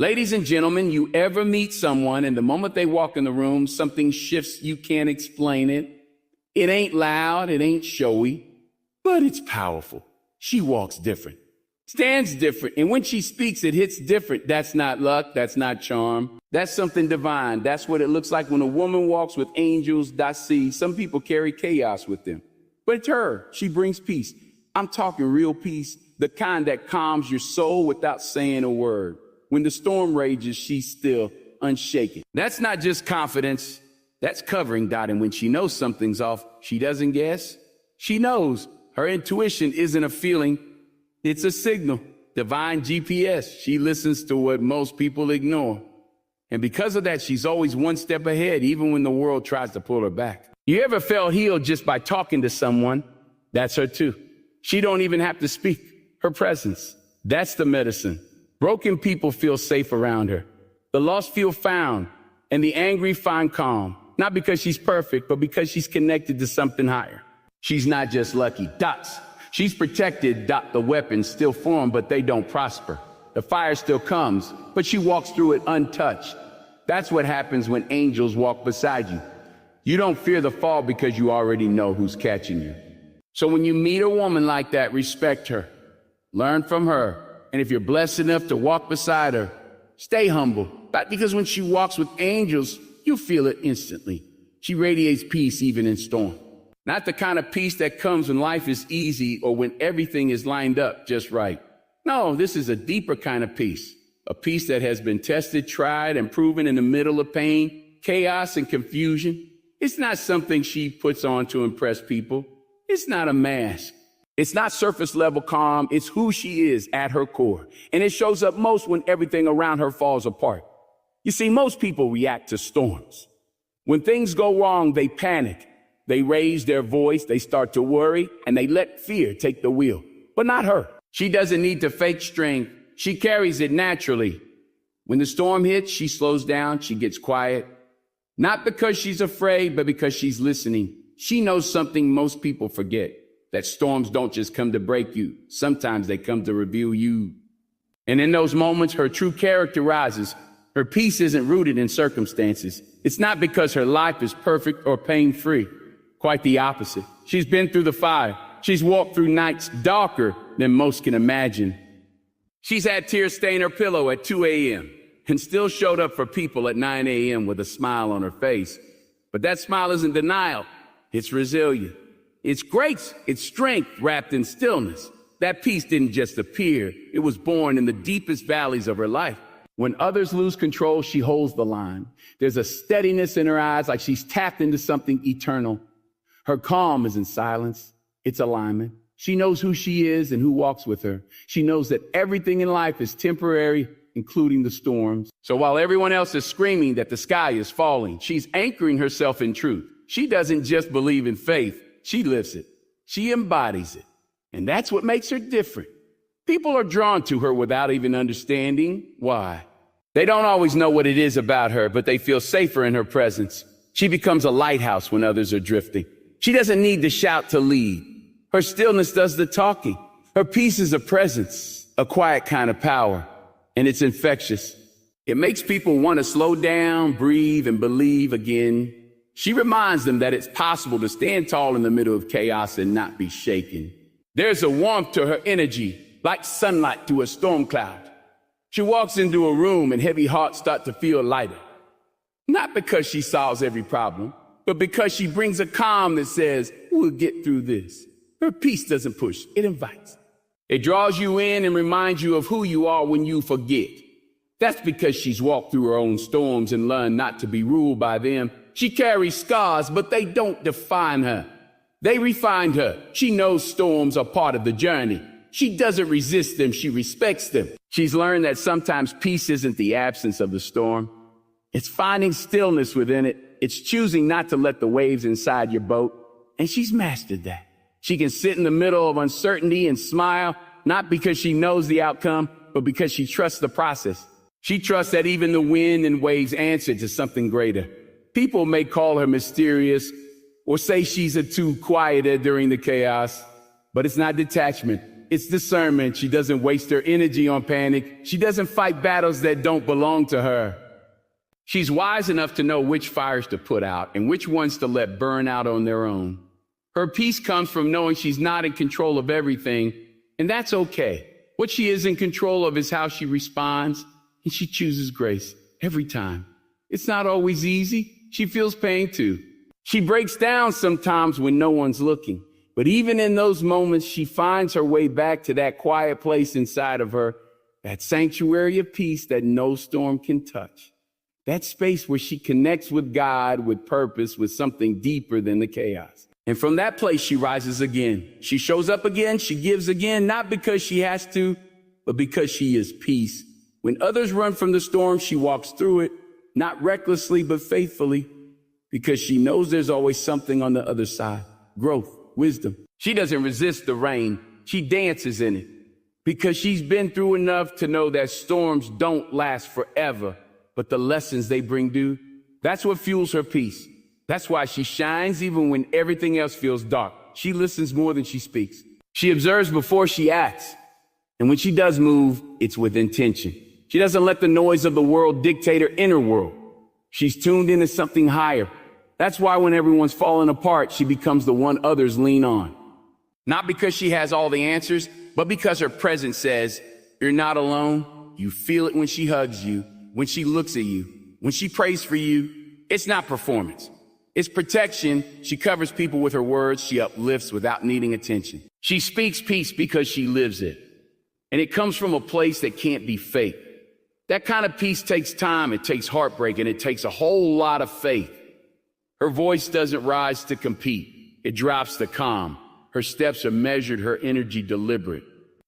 Ladies and gentlemen, you ever meet someone and the moment they walk in the room, something shifts, you can't explain it. It ain't loud, it ain't showy, but it's powerful. She walks different, stands different, and when she speaks, it hits different. That's not luck, that's not charm. That's something divine. That's what it looks like when a woman walks with angels. Some people carry chaos with them, but it's her. She brings peace. I'm talking real peace, the kind that calms your soul without saying a word. When the storm rages, she's still unshaken. That's not just confidence. That's covering. And when she knows something's off, she doesn't guess. She knows. Her intuition isn't a feeling. It's a signal. Divine GPS. She listens to what most people ignore. And because of that, she's always one step ahead, even when the world tries to pull her back. You ever felt healed just by talking to someone? That's her too. She don't even have to speak. Her presence. That's the medicine. Broken people feel safe around her. The lost feel found, and the angry find calm. Not because she's perfect, but because she's connected to something higher. She's not just lucky. She's protected. The weapons still form, but they don't prosper. The fire still comes, but she walks through it untouched. That's what happens when angels walk beside you. You don't fear the fall because you already know who's catching you. So when you meet a woman like that, respect her. Learn from her. And if you're blessed enough to walk beside her, stay humble. Because when she walks with angels, you feel it instantly. She radiates peace even in storm. Not the kind of peace that comes when life is easy or when everything is lined up just right. No, this is a deeper kind of peace. A peace that has been tested, tried, and proven in the middle of pain, chaos, and confusion. It's not something she puts on to impress people. It's not a mask. It's not surface level calm. It's who she is at her core. And it shows up most when everything around her falls apart. You see, most people react to storms. When things go wrong, they panic. They raise their voice, they start to worry, and they let fear take the wheel. But not her. She doesn't need to fake strength. She carries it naturally. When the storm hits, she slows down, she gets quiet. Not because she's afraid, but because she's listening. She knows something most people forget, that storms don't just come to break you. Sometimes they come to reveal you. And in those moments, her true character rises. Her peace isn't rooted in circumstances. It's not because her life is perfect or pain-free. Quite the opposite. She's been through the fire. She's walked through nights darker than most can imagine. She's had tears stain her pillow at 2 a.m. and still showed up for people at 9 a.m. with a smile on her face. But that smile isn't denial. It's resilient. It's grace. It's strength wrapped in stillness. That peace didn't just appear. It was born in the deepest valleys of her life. When others lose control, she holds the line. There's a steadiness in her eyes, like she's tapped into something eternal. Her calm is in silence. It's alignment. She knows who she is and who walks with her. She knows that everything in life is temporary, including the storms. So while everyone else is screaming that the sky is falling, she's anchoring herself in truth. She doesn't just believe in faith. She lives it. She embodies it. And that's what makes her different. People are drawn to her without even understanding why. They don't always know what it is about her, but they feel safer in her presence. She becomes a lighthouse when others are drifting. She doesn't need to shout to lead. Her stillness does the talking. Her peace is a presence, a quiet kind of power, and it's infectious. It makes people want to slow down, breathe, and believe again. She reminds them that it's possible to stand tall in the middle of chaos and not be shaken. There's a warmth to her energy, like sunlight through a storm cloud. She walks into a room and heavy hearts start to feel lighter. Not because she solves every problem, but because she brings a calm that says, we'll get through this. Her peace doesn't push, it invites. It draws you in and reminds you of who you are when you forget. That's because she's walked through her own storms and learned not to be ruled by them. She carries scars, but they don't define her. They refine her. She knows storms are part of the journey. She doesn't resist them, she respects them. She's learned that sometimes peace isn't the absence of the storm. It's finding stillness within it. It's choosing not to let the waves inside your boat. And she's mastered that. She can sit in the middle of uncertainty and smile, not because she knows the outcome, but because she trusts the process. She trusts that even the wind and waves answer to something greater. People may call her mysterious or say she's too quiet during the chaos, but it's not detachment. It's discernment. She doesn't waste her energy on panic. She doesn't fight battles that don't belong to her. She's wise enough to know which fires to put out and which ones to let burn out on their own. Her peace comes from knowing she's not in control of everything, and that's okay. What she is in control of is how she responds, and she chooses grace every time. It's not always easy. She feels pain too. She breaks down sometimes when no one's looking. But even in those moments, she finds her way back to that quiet place inside of her, that sanctuary of peace that no storm can touch. That space where she connects with God, with purpose, with something deeper than the chaos. And from that place, she rises again. She shows up again. She gives again, not because she has to, but because she is peace. When others run from the storm, she walks through it, not recklessly, but faithfully, because she knows there's always something on the other side. Growth, wisdom. She doesn't resist the rain. She dances in it because she's been through enough to know that storms don't last forever, but the lessons they bring do. That's what fuels her peace. That's why she shines even when everything else feels dark. She listens more than she speaks. She observes before she acts. And when she does move, it's with intention. She doesn't let the noise of the world dictate her inner world. She's tuned into something higher. That's why when everyone's falling apart, she becomes the one others lean on. Not because she has all the answers, but because her presence says, you're not alone. You feel it when she hugs you, when she looks at you, when she prays for you. It's not performance. It's protection. She covers people with her words. She uplifts without needing attention. She speaks peace because she lives it. And it comes from a place that can't be faked. That kind of peace takes time. It takes heartbreak, and it takes a whole lot of faith. Her voice doesn't rise to compete. It drops to calm. Her steps are measured, her energy deliberate.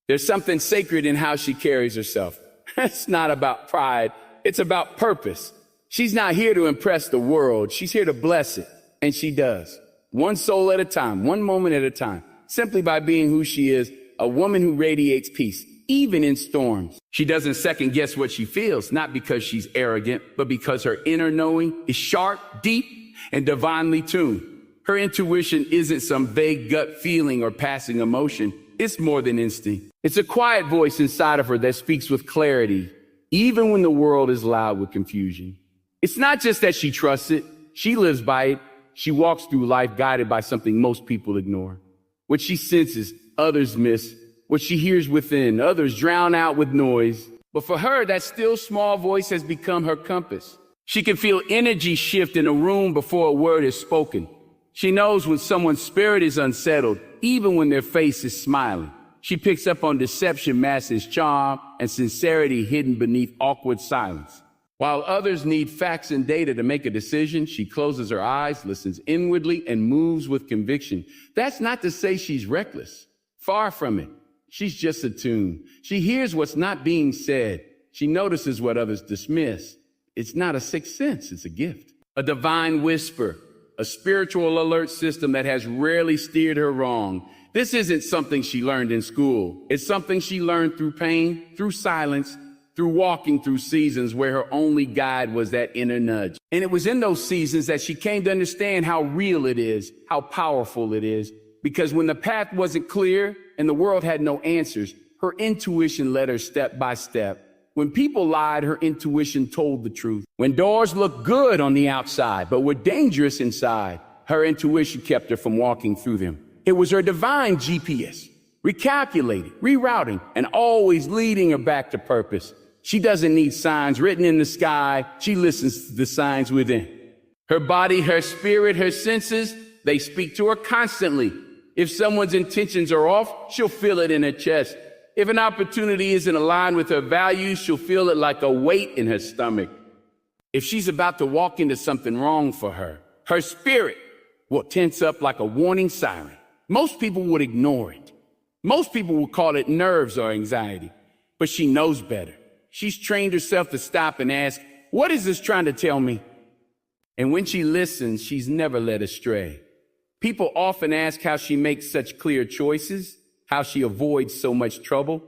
There's something sacred in how she carries herself. It's not about pride. It's about purpose. She's not here to impress the world. She's here to bless it. And she does. One soul at a time, one moment at a time, simply by being who she is, a woman who radiates peace, even in storms. She doesn't second guess what she feels, not because she's arrogant, but because her inner knowing is sharp, deep, and divinely tuned. Her intuition isn't some vague gut feeling or passing emotion. It's more than instinct. It's a quiet voice inside of her that speaks with clarity, even when the world is loud with confusion. It's not just that she trusts it. She lives by it. She walks through life guided by something most people ignore. What she senses, others miss. What she hears within, others drown out with noise. But for her, that still small voice has become her compass. She can feel energy shift in a room before a word is spoken. She knows when someone's spirit is unsettled, even when their face is smiling. She picks up on deception masked as charm and sincerity hidden beneath awkward silence. While others need facts and data to make a decision, she closes her eyes, listens inwardly, and moves with conviction. That's not to say she's reckless. Far from it. She's just attuned. She hears what's not being said. She notices what others dismiss. It's not a sixth sense, it's a gift. A divine whisper, a spiritual alert system that has rarely steered her wrong. This isn't something she learned in school. It's something she learned through pain, through silence, through walking through seasons where her only guide was that inner nudge. And it was in those seasons that she came to understand how real it is, how powerful it is. Because when the path wasn't clear and the world had no answers, her intuition led her step by step. When people lied, her intuition told the truth. When doors looked good on the outside, but were dangerous inside, her intuition kept her from walking through them. It was her divine GPS, recalculating, rerouting, and always leading her back to purpose. She doesn't need signs written in the sky. She listens to the signs within. Her body, her spirit, her senses, they speak to her constantly. If someone's intentions are off, she'll feel it in her chest. If an opportunity isn't aligned with her values, she'll feel it like a weight in her stomach. If she's about to walk into something wrong for her, her spirit will tense up like a warning siren. Most people would ignore it. Most people would call it nerves or anxiety, but she knows better. She's trained herself to stop and ask, what is this trying to tell me? And when she listens, she's never led astray. People often ask how she makes such clear choices, how she avoids so much trouble,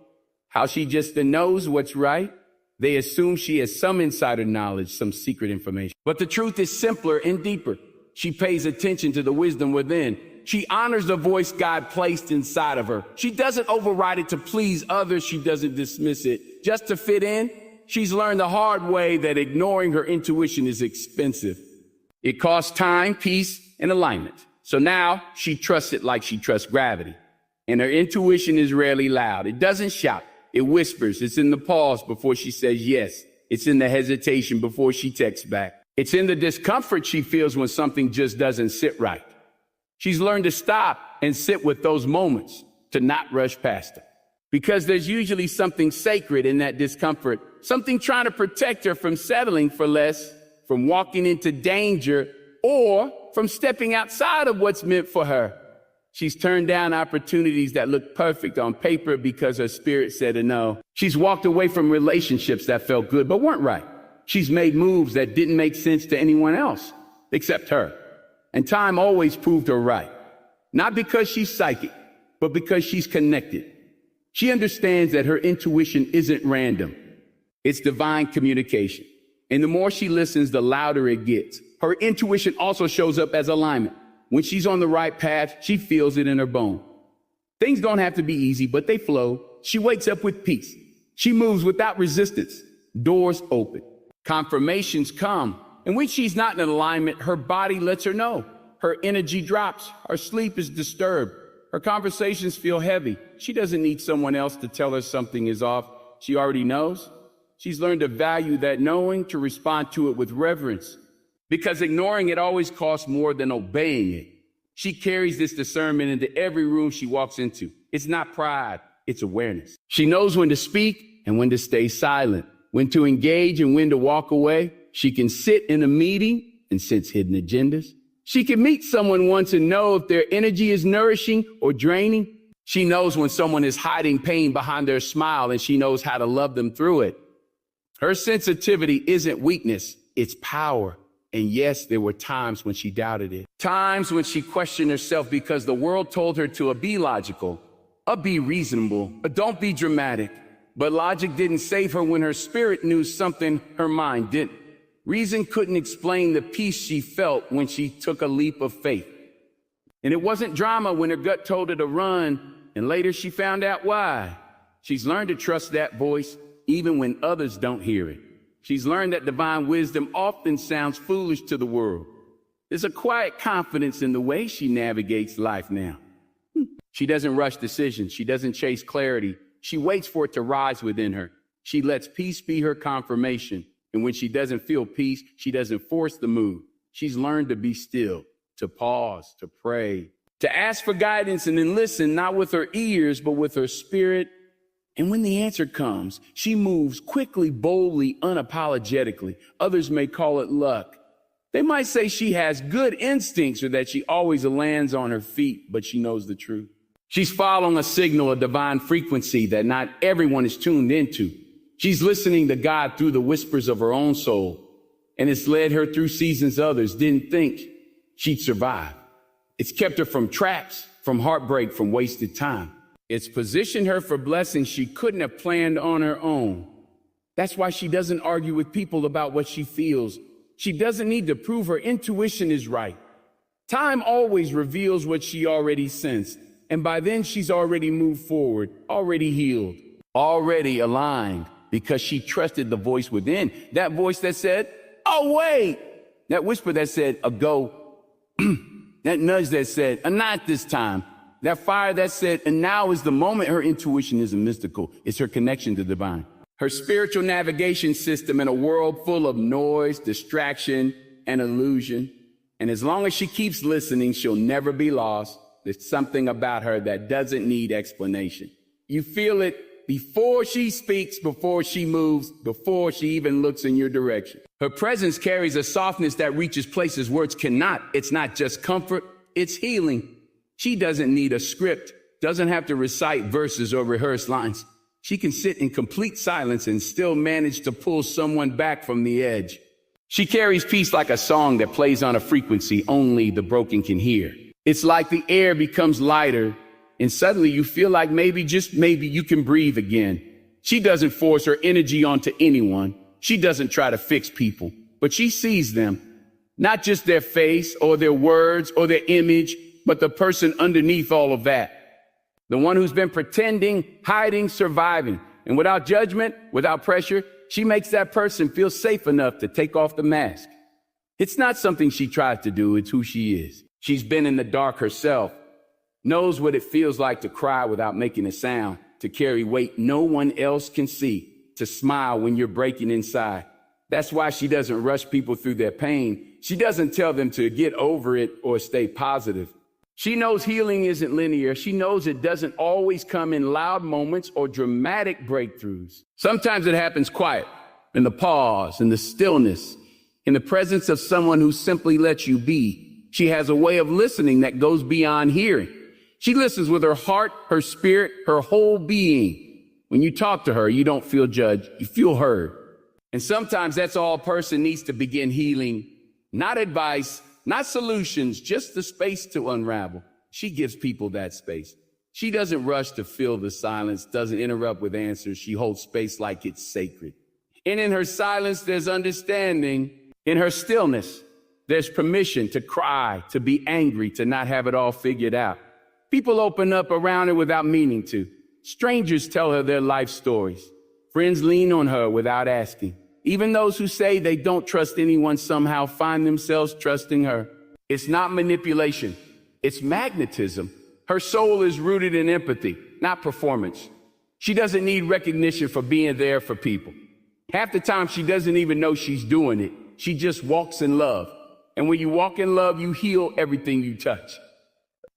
how she just knows what's right. They assume she has some insider knowledge, some secret information. But the truth is simpler and deeper. She pays attention to the wisdom within. She honors the voice God placed inside of her. She doesn't override it to please others. She doesn't dismiss it just to fit in. She's learned the hard way that ignoring her intuition is expensive. It costs time, peace, and alignment. So now she trusts it like she trusts gravity. And her intuition is rarely loud. It doesn't shout. It whispers. It's in the pause before she says yes. It's in the hesitation before she texts back. It's in the discomfort she feels when something just doesn't sit right. She's learned to stop and sit with those moments, to not rush past them. Because there's usually something sacred in that discomfort, something trying to protect her from settling for less, from walking into danger, or from stepping outside of what's meant for her. She's turned down opportunities that look perfect on paper because her spirit said a no. She's walked away from relationships that felt good but weren't right. She's made moves that didn't make sense to anyone else except her. And time always proved her right. Not because she's psychic, but because she's connected. She understands that her intuition isn't random. It's divine communication. And the more she listens, the louder it gets. Her intuition also shows up as alignment. When she's on the right path, she feels it in her bone. Things don't have to be easy, but they flow. She wakes up with peace. She moves without resistance. Doors open. Confirmations come. And when she's not in alignment, her body lets her know. Her energy drops. Her sleep is disturbed. Her conversations feel heavy. She doesn't need someone else to tell her something is off. She already knows. She's learned to value that knowing, to respond to it with reverence. Because ignoring it always costs more than obeying it. She carries this discernment into every room she walks into. It's not pride, it's awareness. She knows when to speak and when to stay silent, when to engage and when to walk away. She can sit in a meeting and sense hidden agendas. She can meet someone once and know if their energy is nourishing or draining. She knows when someone is hiding pain behind their smile, and she knows how to love them through it. Her sensitivity isn't weakness, it's power. And yes, there were times when she doubted it. Times when she questioned herself because the world told her to be logical, be reasonable, don't be dramatic. But logic didn't save her when her spirit knew something her mind didn't. Reason couldn't explain the peace she felt when she took a leap of faith. And it wasn't drama when her gut told her to run, and later she found out why. She's learned to trust that voice even when others don't hear it. She's learned that divine wisdom often sounds foolish to the world. There's a quiet confidence in the way she navigates life now. She doesn't rush decisions. She doesn't chase clarity. She waits for it to rise within her. She lets peace be her confirmation. And when she doesn't feel peace, she doesn't force the move. She's learned to be still, to pause, to pray, to ask for guidance and then listen, not with her ears, but with her spirit. And when the answer comes, she moves quickly, boldly, unapologetically. Others may call it luck. They might say she has good instincts or that she always lands on her feet, but she knows the truth. She's following a signal, a divine frequency that not everyone is tuned into. She's listening to God through the whispers of her own soul, and it's led her through seasons others didn't think she'd survive. It's kept her from traps, from heartbreak, from wasted time. It's positioned her for blessings she couldn't have planned on her own. That's why she doesn't argue with people about what she feels. She doesn't need to prove her intuition is right. Time always reveals what she already sensed, and by then she's already moved forward, already healed, already aligned. Because she trusted the voice within, that voice that said, oh, wait, that whisper that said, go, that nudge that said, not this time, that fire that said, and now is the moment. Her intuition isn't mystical. It's her connection to divine. Her spiritual navigation system in a world full of noise, distraction, and illusion. And as long as she keeps listening, she'll never be lost. There's something about her that doesn't need explanation. You feel it before she speaks, before she moves, before she even looks in your direction. Her presence carries a softness that reaches places words cannot. It's not just comfort, it's healing. She doesn't need a script, doesn't have to recite verses or rehearse lines. She can sit in complete silence and still manage to pull someone back from the edge. She carries peace like a song that plays on a frequency only the broken can hear. It's like the air becomes lighter, and suddenly you feel like maybe, just maybe, you can breathe again. She doesn't force her energy onto anyone. She doesn't try to fix people, but she sees them, not just their face or their words or their image. but the person underneath all of that. The one who's been pretending, hiding, surviving. And without judgment, without pressure, she makes that person feel safe enough to take off the mask. It's not something she tries to do, it's who she is. She's been in the dark herself, knows what it feels like to cry without making a sound, to carry weight no one else can see, to smile when you're breaking inside. That's why she doesn't rush people through their pain. She doesn't tell them to get over it or stay positive. She knows healing isn't linear. She knows it doesn't always come in loud moments or dramatic breakthroughs. Sometimes it happens quiet, in the pause, in the stillness, in the presence of someone who simply lets you be. She has a way of listening that goes beyond hearing. She listens with her heart, her spirit, her whole being. When you talk to her, you don't feel judged, you feel heard. And sometimes that's all a person needs to begin healing. Not advice, not solutions, just the space to unravel. She gives people that space. She doesn't rush to fill the silence, doesn't interrupt with answers. She holds space like it's sacred. And in her silence, there's understanding. In her stillness, there's permission to cry, to be angry, to not have it all figured out. People open up around her without meaning to. Strangers tell her their life stories. Friends lean on her without asking. Even those who say they don't trust anyone somehow find themselves trusting her. It's not manipulation. It's magnetism. Her soul is rooted in empathy, not performance. She doesn't need recognition for being there for people. Half the time, she doesn't even know she's doing it. She just walks in love. And when you walk in love, you heal everything you touch.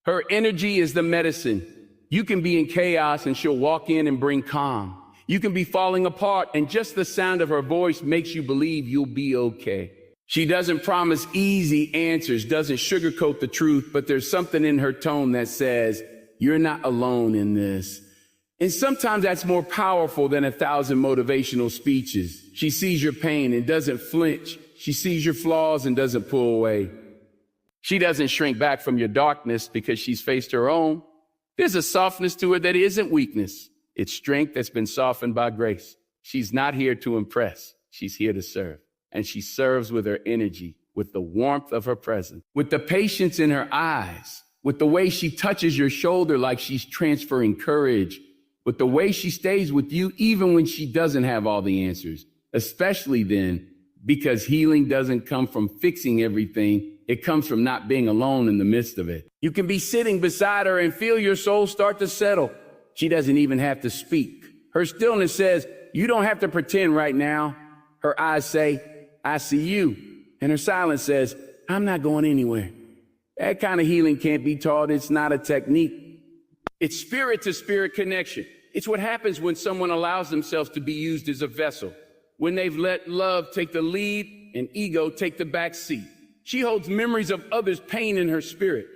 Her energy is the medicine. You can be in chaos and she'll walk in and bring calm. You can be falling apart and just the sound of her voice makes you believe you'll be okay. She doesn't promise easy answers, doesn't sugarcoat the truth, but there's something in her tone that says, you're not alone in this. And sometimes that's more powerful than 1,000 motivational speeches. She sees your pain and doesn't flinch. She sees your flaws and doesn't pull away. She doesn't shrink back from your darkness because she's faced her own. There's a softness to her that isn't weakness. It's strength that's been softened by grace. She's not here to impress. She's here to serve. And she serves with her energy, with the warmth of her presence, with the patience in her eyes, with the way she touches your shoulder like she's transferring courage, with the way she stays with you even when she doesn't have all the answers, especially then, because healing doesn't come from fixing everything. It comes from not being alone in the midst of it. You can be sitting beside her and feel your soul start to settle. She doesn't even have to speak. Her stillness says, you don't have to pretend right now. Her eyes say, I see you. And her silence says, I'm not going anywhere. That kind of healing can't be taught. It's not a technique. It's spirit to spirit connection. It's what happens when someone allows themselves to be used as a vessel. When they've let love take the lead and ego take the back seat. She holds memories of others' pain in her spirit,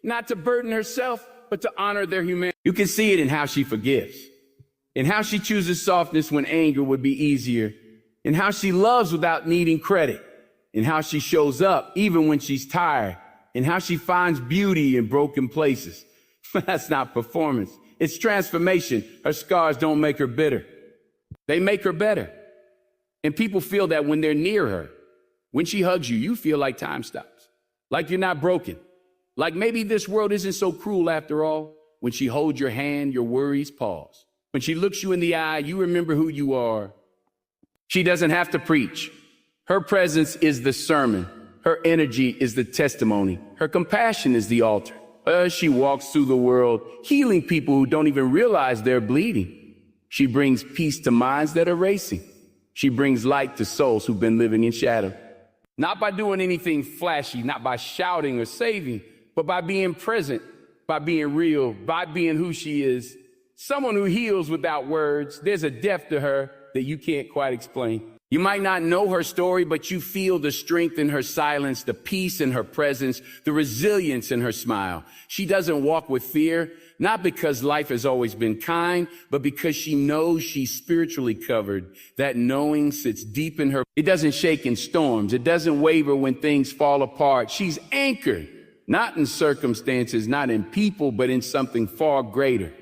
not to burden herself, but to honor their humanity. You can see it in how she forgives, in how she chooses softness when anger would be easier, in how she loves without needing credit, in how she shows up even when she's tired, in how she finds beauty in broken places. That's not performance. It's transformation. Her scars don't make her bitter. They make her better. And people feel that when they're near her. When she hugs you, you feel like time stops, like you're not broken, like maybe this world isn't so cruel after all. When she holds your hand, your worries pause. When she looks you in the eye, you remember who you are. She doesn't have to preach. Her presence is the sermon. Her energy is the testimony. Her compassion is the altar. As she walks through the world, healing people who don't even realize they're bleeding. She brings peace to minds that are racing. She brings light to souls who've been living in shadow. Not by doing anything flashy, not by shouting or saving, but by being present, by being real, by being who she is. Someone who heals without words. There's a depth to her that you can't quite explain. You might not know her story, but you feel the strength in her silence, the peace in her presence, the resilience in her smile. She doesn't walk with fear, not because life has always been kind, but because she knows she's spiritually covered. That knowing sits deep in her. It doesn't shake in storms. It doesn't waver when things fall apart. She's anchored, not in circumstances, not in people, but in something far greater.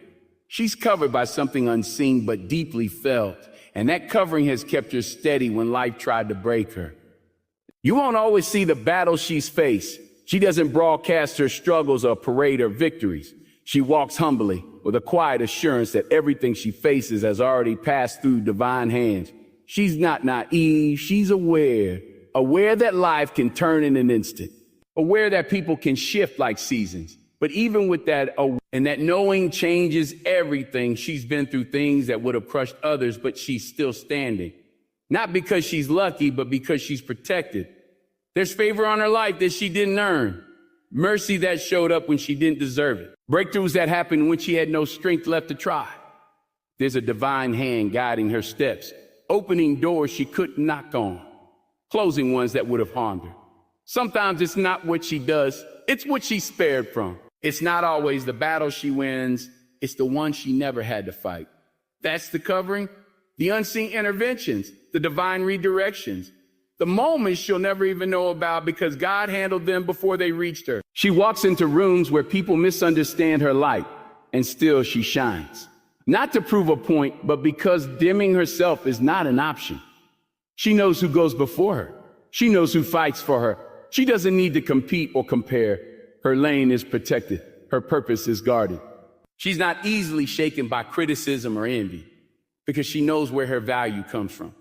She's covered by something unseen, but deeply felt. And that covering has kept her steady when life tried to break her. You won't always see the battle she's faced, She doesn't broadcast her struggles or parade her victories. She walks humbly with a quiet assurance that everything she faces has already passed through divine hands. She's not naive. She's aware that life can turn in an instant, aware that people can shift like seasons. But even with that, and that knowing changes everything, she's been through things that would have crushed others, but she's still standing. Not because she's lucky, but because she's protected. There's favor on her life that she didn't earn. Mercy that showed up when she didn't deserve it. Breakthroughs that happened when she had no strength left to try. There's a divine hand guiding her steps, opening doors she couldn't knock on, closing ones that would have harmed her. Sometimes it's not what she does, it's what she's spared from. It's not always the battle she wins, it's the one she never had to fight. That's the covering, the unseen interventions, the divine redirections, the moments she'll never even know about because God handled them before they reached her. She walks into rooms where people misunderstand her light, and still she shines. Not to prove a point, but because dimming herself is not an option. She knows who goes before her. She knows who fights for her. She doesn't need to compete or compare. Her lane is protected. Her purpose is guarded. She's not easily shaken by criticism or envy because she knows where her value comes from.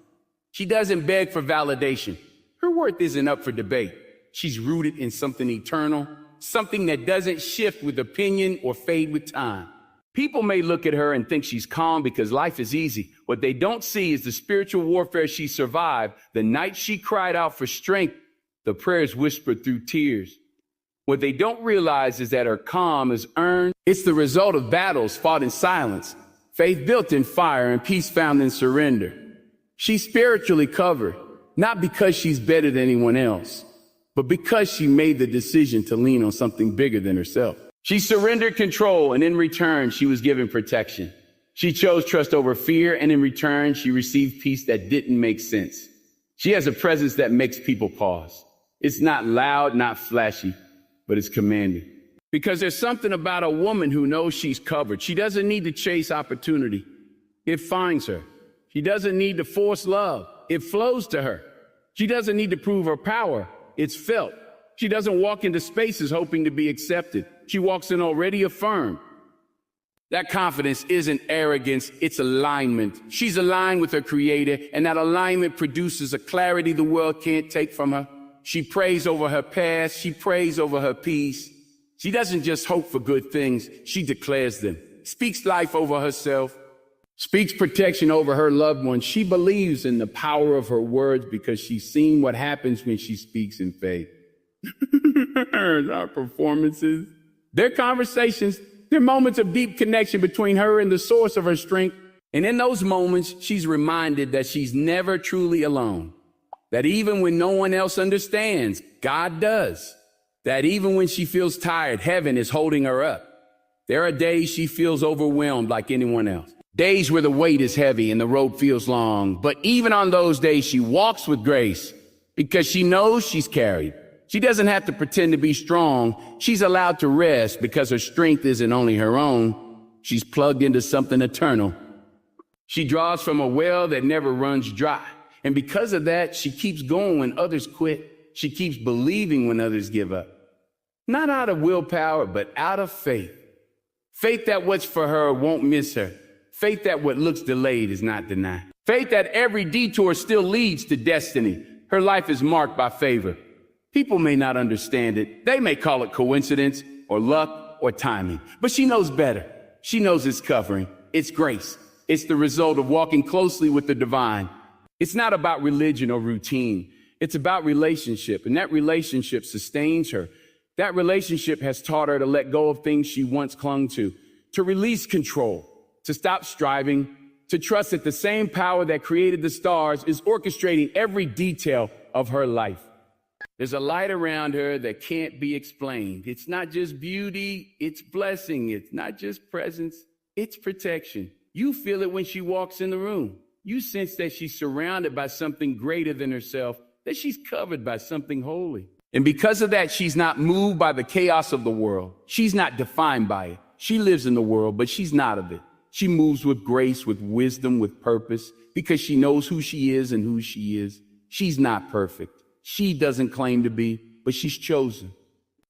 She doesn't beg for validation. Her worth isn't up for debate. She's rooted in something eternal, something that doesn't shift with opinion or fade with time. People may look at her and think she's calm because life is easy. What they don't see is the spiritual warfare she survived, the night she cried out for strength, the prayers whispered through tears. What they don't realize is that her calm is earned. It's the result of battles fought in silence, faith built in fire, and peace found in surrender. She's spiritually covered, not because she's better than anyone else, but because she made the decision to lean on something bigger than herself. She surrendered control, and in return, she was given protection. She chose trust over fear, and in return, she received peace that didn't make sense. She has a presence that makes people pause. It's not loud, not flashy, but it's commanding. Because there's something about a woman who knows she's covered. She doesn't need to chase opportunity. It finds her. She doesn't need to force love. It flows to her. She doesn't need to prove her power. It's felt. She doesn't walk into spaces hoping to be accepted. She walks in already affirmed. That confidence isn't arrogance, it's alignment. She's aligned with her creator, and that alignment produces a clarity the world can't take from her. She prays over her past. She prays over her peace. She doesn't just hope for good things. She declares them, speaks life over herself, speaks protection over her loved ones. She believes in the power of her words because she's seen what happens when she speaks in faith. Our performances, their conversations, they're moments of deep connection between her and the source of her strength. And in those moments, she's reminded that she's never truly alone. That even when no one else understands, God does. That even when she feels tired, heaven is holding her up. There are days she feels overwhelmed like anyone else. Days where the weight is heavy and the road feels long. But even on those days, she walks with grace because she knows she's carried. She doesn't have to pretend to be strong. She's allowed to rest because her strength isn't only her own. She's plugged into something eternal. She draws from a well that never runs dry. And because of that, she keeps going when others quit. She keeps believing when others give up. Not out of willpower, but out of faith. Faith that what's for her won't miss her. Faith that what looks delayed is not denied. Faith that every detour still leads to destiny. Her life is marked by favor. People may not understand it. They may call it coincidence or luck or timing. But she knows better. She knows it's covering. It's grace. It's the result of walking closely with the divine. It's not about religion or routine. It's about relationship. And that relationship sustains her. That relationship has taught her to let go of things she once clung to release control, to stop striving, to trust that the same power that created the stars is orchestrating every detail of her life. There's a light around her that can't be explained. It's not just beauty, it's blessing. It's not just presence, it's protection. You feel it when she walks in the room. You sense that she's surrounded by something greater than herself, that she's covered by something holy. And because of that, she's not moved by the chaos of the world. She's not defined by it. She lives in the world, but she's not of it. She moves with grace, with wisdom, with purpose, because she knows who she is and who she is. She's not perfect. She doesn't claim to be, but she's chosen.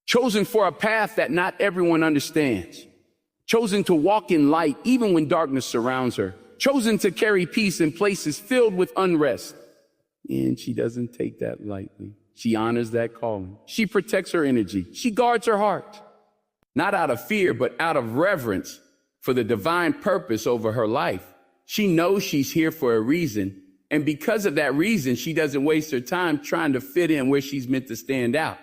chosen for a path that not everyone understands, chosen to walk in light even when darkness surrounds her, chosen to carry peace in places filled with unrest. And she doesn't take that lightly. She honors that calling. She protects her energy. She guards her heart, not out of fear, but out of reverence for the divine purpose over her life. She knows she's here for a reason. And because of that reason, she doesn't waste her time trying to fit in where she's meant to stand out.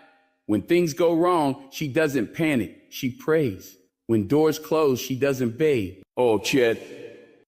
When things go wrong, she doesn't panic. She prays. When doors close, she doesn't beg. Oh, Chet.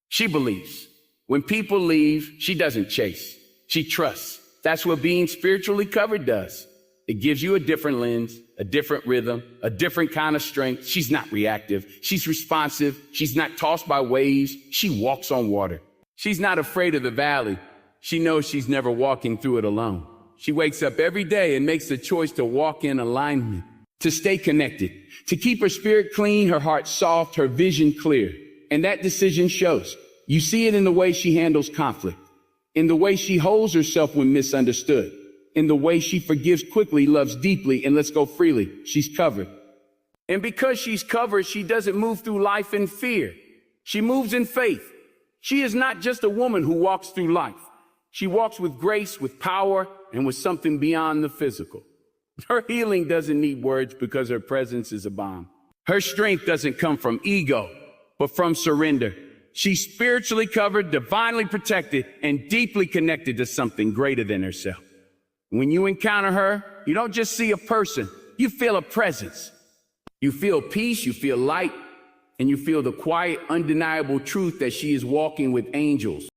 She believes. When people leave, she doesn't chase. She trusts. That's what being spiritually covered does. It gives you a different lens, a different rhythm, a different kind of strength. She's not reactive. She's responsive. She's not tossed by waves. She walks on water. She's not afraid of the valley. She knows she's never walking through it alone. She wakes up every day and makes the choice to walk in alignment, to stay connected, to keep her spirit clean, her heart soft, her vision clear. And that decision shows. You see it in the way she handles conflict, in the way she holds herself when misunderstood, in the way she forgives quickly, loves deeply, and lets go freely. She's covered. And because she's covered, she doesn't move through life in fear. She moves in faith. She is not just a woman who walks through life. She walks with grace, with power, and with something beyond the physical. Her healing doesn't need words because her presence is a balm. Her strength doesn't come from ego, but from surrender. She's spiritually covered, divinely protected, and deeply connected to something greater than herself. When you encounter her, you don't just see a person, you feel a presence. You feel peace, you feel light, and you feel the quiet, undeniable truth that she is walking with angels.